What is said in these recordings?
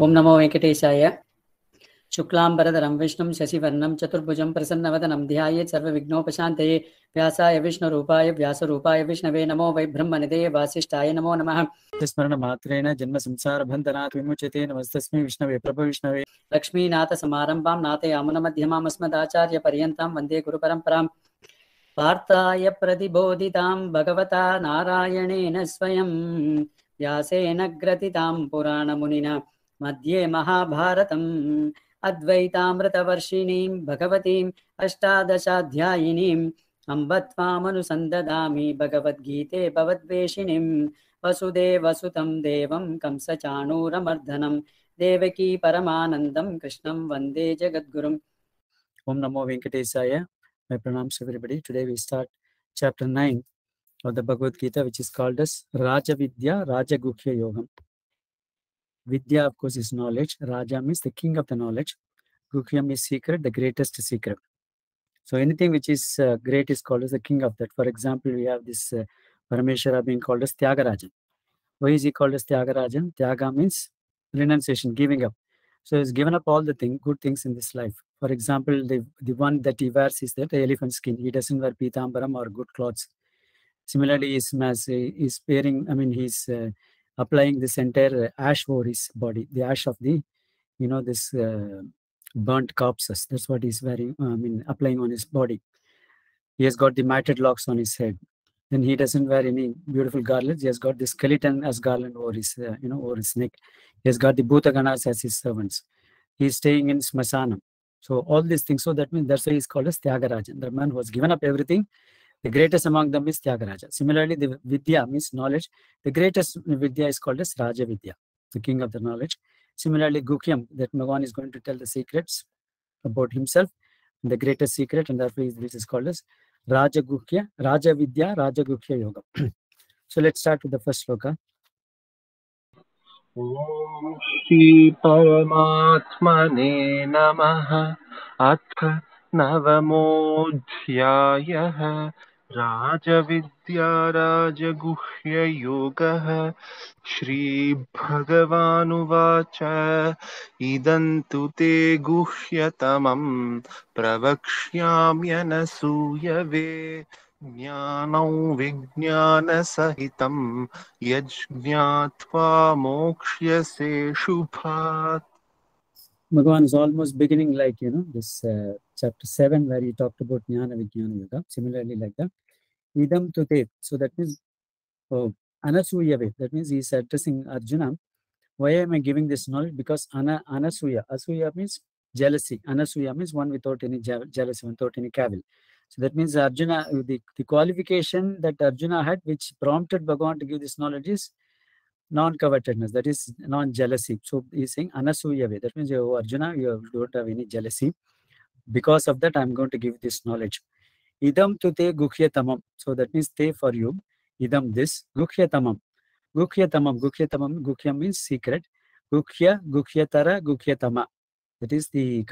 Om Namo Venkatesaya. Shuklambaradharam Vishnum Shasivarnam Chaturbhujam Prasannavadhanam Dhyayet Sarva Vignopashanteye Vyasaya Vishnu Rupaya Vyasa Rupaya Vishnave Namo Vai Brahmanide Vasishtaya Namo Namaha. Smarana Matrena Janma Samsara Bandhanat Vimuchate Namastasmi Vishnave Prabha Vishnave Lakshmi Nata Samarambam Nate Amuna Madhyamam Asmadacharya Paryantam Vande Guru Paramparam Partaya Pradibodhitam Bhagavata Narayanena Swayam Vyasena Gratitam Purana Munina Madhye Mahabharatam Advaitamritavarshiniim Bhagavatim Ashtadashadhyayinim Ambattvamanusandatami Bhagavad Gite Bhavadveshinim Vasudevasutam Devam Kamsachanuramardanam Devaki Paramanandam Krishnam Vande Jagadgurum. Om Namo Venkatesaya. My pranams everybody. Today we start chapter 9 of the Bhagavad Gita, which is called as Raja Vidya Raja Guhya Yogam. Vidya, of course, is knowledge. Raja means the king of the knowledge. Guhyam is secret, the greatest secret. So anything which is great is called as the king of that. For example, we have this Parameshwara being called as Tyagarajan. Why is he called as Tyagarajan? Tyaga means renunciation, giving up. So he's given up all the good things in this life. For example, the one that he wears is the elephant skin. He doesn't wear pitambaram or good clothes. Similarly, he's wearing, he's applying this entire ash over his body, the ash of the, this burnt corpses. That's what he's wearing, applying on his body. He has got the matted locks on his head. Then he doesn't wear any beautiful garlands. He has got the skeleton as garland over his, over his neck. He has got the Bhutaganas as his servants. He's staying in Smasanam. So all these things. So that means that's why he's called as Tyagarajan. The man who has given up everything. The greatest among them is Tyagaraja. Similarly, the Vidya means knowledge. The greatest Vidya is called as Raja Vidya, the king of the knowledge. Similarly, Guhyam, that Bhagavan is going to tell the secrets about himself, the greatest secret, and therefore this is called as Raja Guhya, Raja Vidya, Raja Guhya Yoga. So let's start with the first sloka. Om Shri Paramatmane Namaha Atha Navamodhyayah Raja Vidya Raja Guhya Yoga Shri Bhagavanuvacha Idantu te guhyatamam pravakshyamyanasuyave Jnanam Vijnana Sahitam Yajñatva Mokshyase Shubhat. Bhagavan is almost beginning like, this chapter 7 where he talked about Jnana Vijnana Yoga. Similarly like that. Idam Tute. So that means Anasuyave. That means he is addressing Arjuna. Why am I giving this knowledge? Because Anasuya. Asuya means jealousy. Anasuya means one without any jealousy, without any cavil. So that means Arjuna, the qualification that Arjuna had, which prompted Bhagavan to give this knowledge is non-covetousness, that is non-jealousy. So he's saying Anasuyave. That means, Arjuna, you don't have any jealousy. Because of that, I'm going to give this knowledge. Idam tu te guhyatamam. So that means te for you. Idam this. Guhyatamam. Guhyatamam. Guhyatamam. Guhya means secret. Guhya, guhyatara, guhyatama. That is the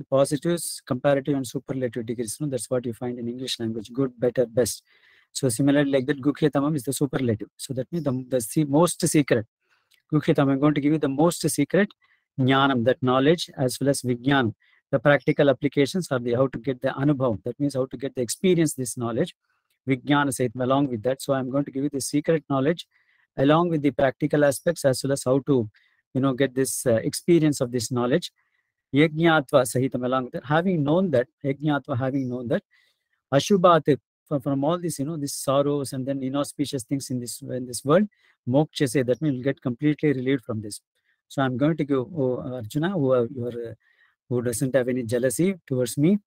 positives, comparative and superlative degrees. That's what you find in English language. Good, better, best. So similarly like that, Guhyatamam is the superlative. So that means the most secret. Guhyatamam, I'm going to give you the most secret Jnanam, that knowledge, as well as Vijnanam. The practical applications are how to get the Anubhav. That means how to get the experience, this knowledge. Vijnana Saitam, along with that. So I'm going to give you the secret knowledge along with the practical aspects, as well as how to get this experience of this knowledge. Yajñatva Sahitam, along with that. Having known that, Ashubhat, from all this, these sorrows and then inauspicious things in this world, Mokshase, that means you'll get completely relieved from this. So I'm going to give Arjuna, who doesn't have any jealousy towards me,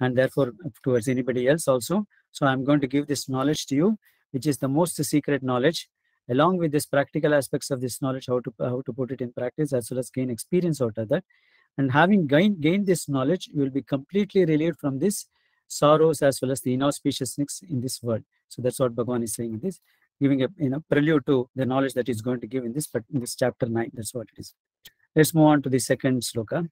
and therefore towards anybody else also. So I'm going to give this knowledge to you, which is the most secret knowledge, along with this practical aspects of this knowledge, how to put it in practice, as well as gain experience out of that. And having gained this knowledge, you will be completely relieved from this sorrows as well as the inauspicious things in this world. So that's what Bhagavan is saying in this, giving a prelude to the knowledge that he's going to give in this chapter 9. That's what it is. Let's move on to the second sloka.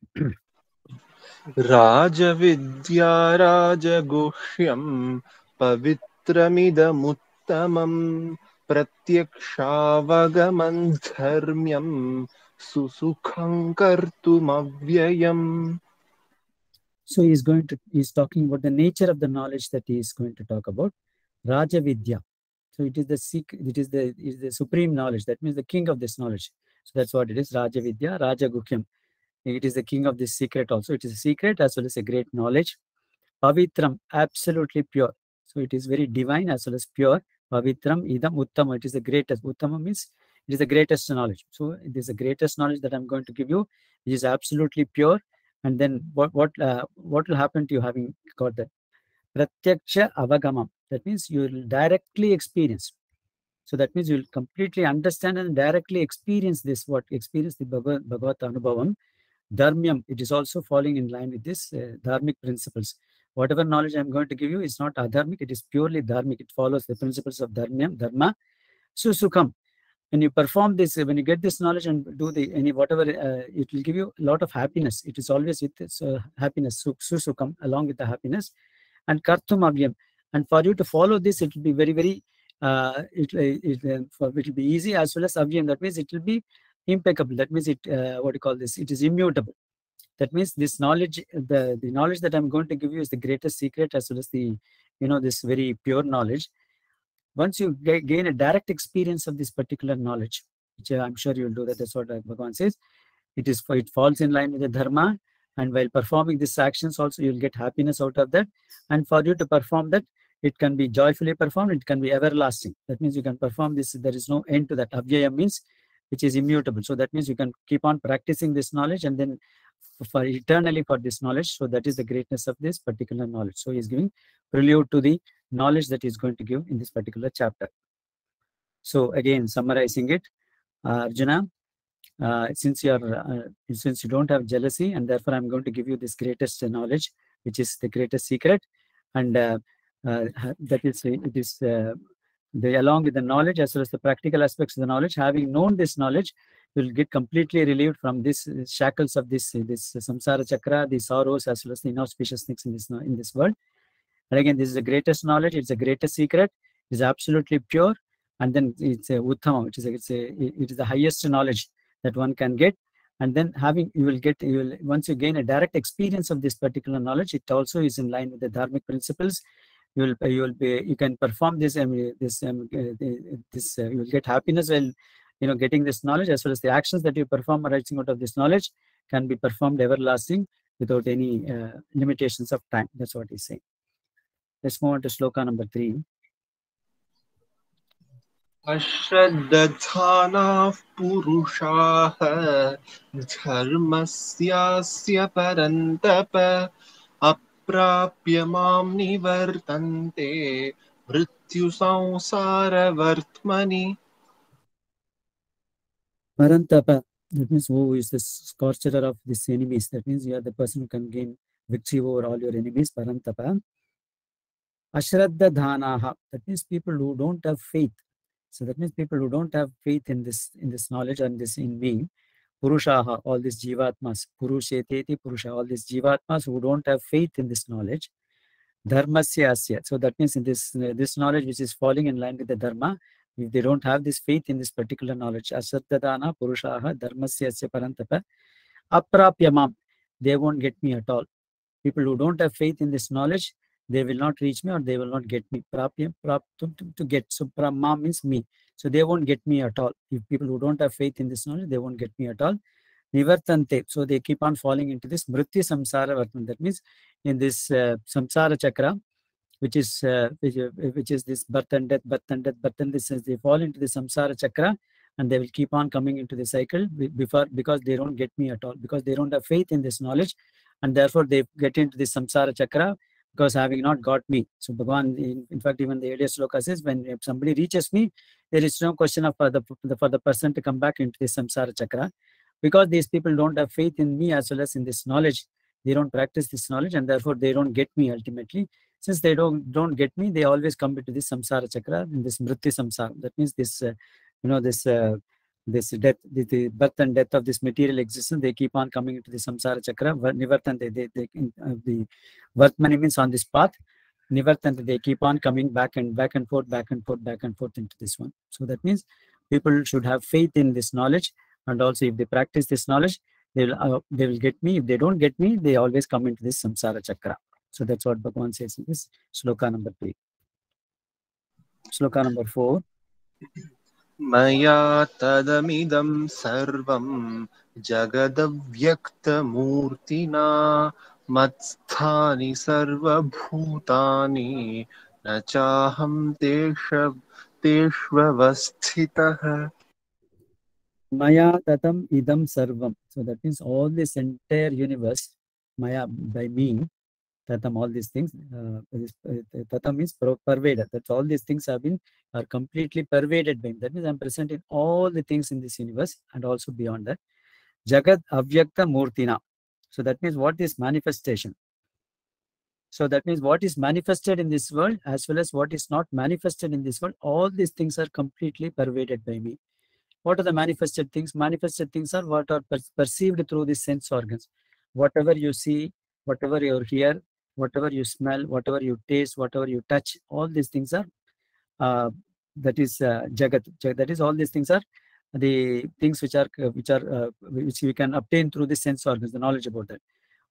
Raja Vidya Raja Guhyam Pavitramidamuttamam Pratyakshavagamam Dharmyam susukham kartumavyayam. So he's talking about the nature of the knowledge that he is going to talk about. Raja Vidya. So it is the secret, it is the supreme knowledge. That means the king of this knowledge. So that's what it is. Raja Vidya, Raja Guhyam. It is the king of this secret also. It is a secret as well as a great knowledge. Pavitram, absolutely pure. So it is very divine as well as pure. Pavitram, Idam, Uttama. It is the greatest. Uttama means it is the greatest knowledge. So it is the greatest knowledge that I'm going to give you. It is absolutely pure. And then what will happen to you having got that? Pratyaksha avagamam. That means you will directly experience. So that means you will completely understand and directly experience this. What experience the Bhagavad Anubhavam. Dharmyam, it is also falling in line with this dharmic principles. Whatever knowledge I'm going to give you is not adharmic, it is purely dharmic. It follows the principles of dharma. Susukham, when you perform this, when you get this knowledge and do whatever, it will give you a lot of happiness. It is always with this happiness, susukham, along with the happiness. And kartum avyam, and for you to follow this, it will be very, very, it will be easy as well as avyam. That means it will be impeccable. That means it, what do you call this? It is immutable. That means this knowledge, the knowledge that I'm going to give you is the greatest secret as well as this very pure knowledge. Once you gain a direct experience of this particular knowledge, which I'm sure you'll do that, that's what Bhagavan says, it falls in line with the dharma, and while performing these actions also you'll get happiness out of that, and for you to perform that, it can be joyfully performed, it can be everlasting. That means you can perform this, there is no end to that. Avyaya means which is immutable. So that means you can keep on practicing this knowledge and then for eternally for this knowledge. So that is the greatness of this particular knowledge. So he is giving prelude to the knowledge that he is going to give in this particular chapter. So again, summarizing it, Arjuna, since you don't have jealousy, and therefore I'm going to give you this greatest knowledge, which is the greatest secret, and that is it is along with the knowledge as well as the practical aspects of the knowledge. Having known this knowledge, you will get completely relieved from this shackles of this samsara chakra, the sorrows as well as the inauspicious things in this world. And again, this is the greatest knowledge. It's the greatest secret. It is absolutely pure, and then it's a uttama, which is it is the highest knowledge that one can get. And then once you gain a direct experience of this particular knowledge, it also is in line with the dharmic principles. You can perform this. You will get happiness while getting this knowledge, as well as the actions that you perform arising out of this knowledge can be performed everlasting without any limitations of time. That's what he's saying. Let's move on to sloka number 3. Ashraddhānah purushaha dharmasyasya parantapa aprapya mam nivartante mrityu samsara vartmani. Parantapa, that means who is the scorcher of these enemies. That means you are the person who can gain victory over all your enemies. Parantapa. Ashraddha dhanaha, that means people who don't have faith. So that means people who don't have faith in this knowledge and in me. Purushaha, all these jivatmas. Purusheteti purusha, all these jivatmas who don't have faith in this knowledge. Dharmasya asya. So that means in this knowledge which is falling in line with the dharma, if they don't have this faith in this particular knowledge, ashraddha dhana purushaha dharmasya asya parantapa aprapyamam, they won't get me at all. People who don't have faith in this knowledge, they will not reach me or they will not get me. To get. So prama means me. So they won't get me at all. If people who don't have faith in this knowledge, they won't get me at all. Nivartante. So they keep on falling into this mrityu samsara vartan. That means in this samsara chakra, which is this birth and death, birth and death, birth and this, they fall into the samsara chakra, and they will keep on coming into the cycle because they don't get me at all, because they don't have faith in this knowledge, and therefore they get into this samsara chakra because having not got me. So Bhagavan, in fact, even the earlier sloka says, if somebody reaches me, there is no question of for the person to come back into this samsara chakra, because these people don't have faith in me as well as in this knowledge. They don't practice this knowledge, and therefore they don't get me ultimately. Since they don't get me, they always come into this samsara chakra, in this mrityu samsara. That means this this death, the birth and death of this material existence, they keep on coming into the samsara chakra. Nivartante, the vartmani means on this path. Nivartante, they keep on coming back and forth into this one. So that means people should have faith in this knowledge, And also, if they practice this knowledge, they will get me. If they don't get me, they always come into this samsara chakra. So that's what Bhagavan says in this sloka number 3. Sloka number 4. Maya tadamidam sarvam jagadavyaktamurtina matsthani sarvabhutani nachaham teshvavasthitah. Maya tatam idam sarvam. So that means all this entire universe, Maya by me, tatam, all these things, tatam means pervaded. That's all these things are completely pervaded by me. That means I'm present in all the things in this universe and also beyond that. Jagat avyakta murtina. So that means what is manifestation. So that means what is manifested in this world as well as what is not manifested in this world, all these things are completely pervaded by me. What are the manifested things? Manifested things are what are perceived through the sense organs. Whatever you see, whatever you hear, whatever you smell, whatever you taste, whatever you touch, all these things are, that is Jagat. That is all these things are the things which we can obtain through the sense organs, the knowledge about that.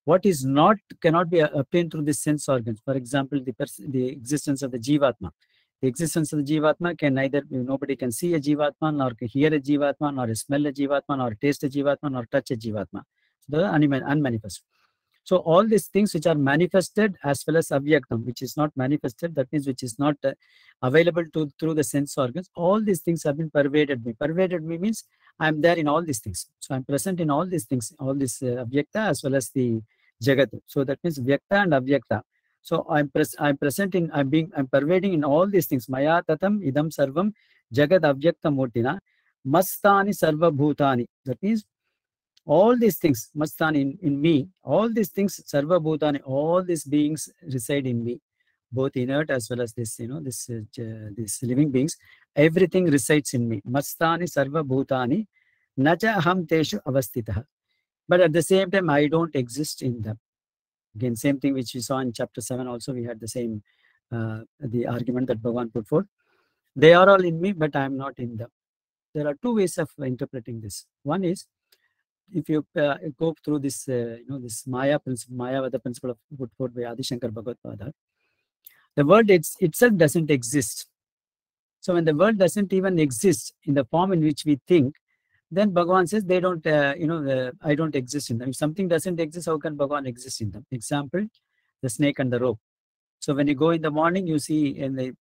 What is not cannot be obtained through the sense organs. For example, the existence of the Jivatma. The existence of the Jivatma can neither, nobody can see a Jivatma, nor hear a Jivatma, nor smell a Jivatma, nor taste a Jivatma, nor touch a Jivatma. So the unmanifest. So all these things which are manifested as well as avyaktam, which is not manifested, that means which is not available through the sense organs, all these things have been pervaded me. Pervaded me means I am there in all these things. So I'm present in all these things, all this avyakta as well as the Jagat. So that means Vyakta and Avyakta. So I'm present in, I'm pervading in all these things. Maya tatam idam sarvam Jagat Avyakta murtina mastani sarva bhutani. That means all these things, mastani in me, all these things, sarva bhutani, all these beings reside in me, both inert as well as this, this living beings. Everything resides in me. Mastani sarva bhutani nacha aham teshu avastitah. But at the same time, I don't exist in them. Again, same thing which we saw in chapter 7 also, we had the same, the argument that Bhagavan put forth. They are all in me, but I am not in them. There are two ways of interpreting this. One is, if you go through this, this Maya principle, Mayavada principle of put forth by Adi Shankar Bhagavad, the world itself doesn't exist. So when the world doesn't even exist in the form in which we think, then Bhagavan says they don't, I don't exist in them. If something doesn't exist, how can Bhagavan exist in them? Example, the snake and the rope. So when you go in the morning, you see in the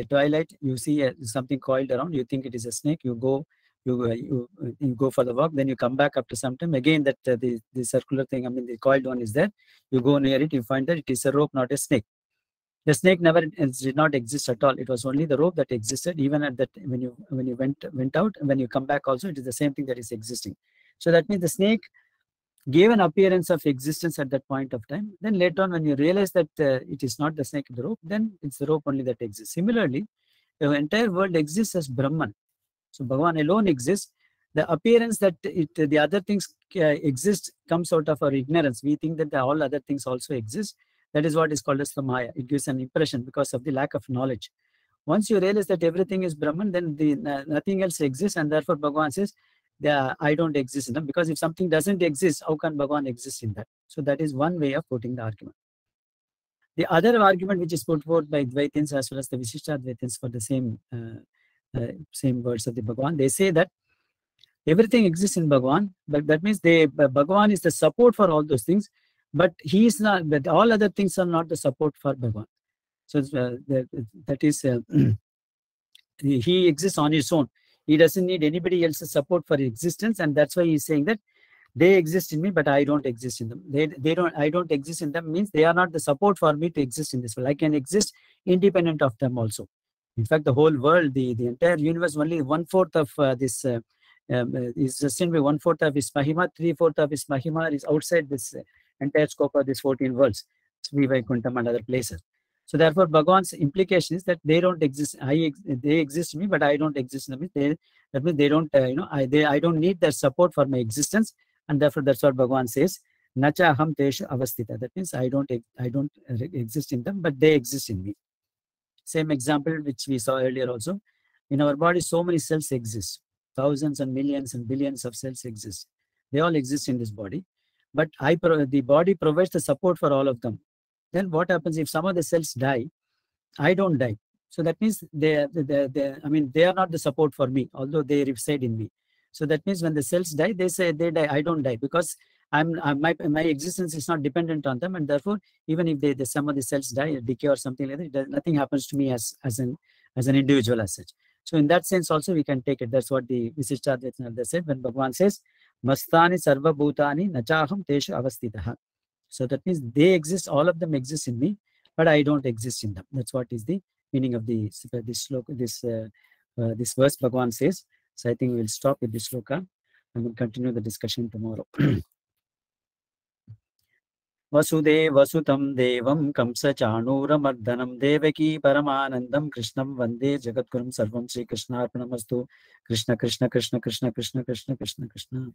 twilight, you see something coiled around. You think it is a snake. You go for the walk. Then you come back after some time. Again, that the circular thing, the coiled one is there. You go near it. You find that it is a rope, not a snake. The snake did not exist at all. It was only the rope that existed. Even at that, when you went out, and when you come back also, it is the same thing that is existing. So that means the snake gave an appearance of existence at that point of time. Then later on, when you realize that it is not the snake in the rope, then it's the rope only that exists. Similarly, the entire world exists as Brahman. So Bhagavan alone exists. The appearance that the other things exist comes out of our ignorance. We think that all other things also exist. That is what is called as the Maya. It gives an impression because of the lack of knowledge. Once you realize that everything is Brahman, then nothing else exists, and therefore Bhagavan says, I don't exist in them. Because if something doesn't exist, how can Bhagavan exist in that? So that is one way of putting the argument. The other argument which is put forth by Dvaitins as well as the Vishishtadvaitins for the same words of the Bhagavan, they say that everything exists in Bhagavan, but that means Bhagavan is the support for all those things, but he is not. But all other things are not the support for Bhagavan. So that is he exists on his own. He doesn't need anybody else's support for existence, and that's why he's saying that they exist in me, but I don't exist in them. I don't exist in them means they are not the support for me to exist in this world. I can exist independent of them also. In fact, the whole world, the entire universe, only 1/4 of this is sustained by 1/4 of his Mahima, 3/4 of his Mahima is outside this entire scope of these 14 worlds, Sri Vaikuntham and other places. So therefore, Bhagavan's implication is that they don't exist. They exist in me, but I don't exist in them. That means they don't, I don't need their support for my existence, and therefore that's what Bhagavan says. Nacha aham teshu avastita. That means I don't exist in them, but they exist in me. Same example which we saw earlier also. In our body, so many cells exist. thousands and millions and billions of cells exist. They all exist in this body, but the body provides the support for all of them. Then what happens if some of the cells die? I don't die. So that means they are not the support for me, although they reside in me. So that means when the cells die, they say they die. I don't die because my existence is not dependent on them, and therefore even if some of the cells die or decay or something like that, nothing happens to me as an individual as such. So in that sense also we can take it. That's what the Visishtadvaita said when Bhagavan says, Mastani sarva bhutani nachaham teshu avastitaha. So that means they exist, all of them exist in me, but I don't exist in them. That's what is the meaning of this sloka, this verse Bhagavan says. So I think we will stop with this sloka and we'll continue the discussion tomorrow. वसुदेवसुतं देवं कंसचाणूरमर्दनं देवकी परमानन्दं कृष्णं वन्दे जगद्गुरुं सर्वं श्रीकृष्णार्पणमस्तु। कृष्ण कृष्ण कृष्ण कृष्ण कृष्ण कृष्ण कृष्ण कृष्ण।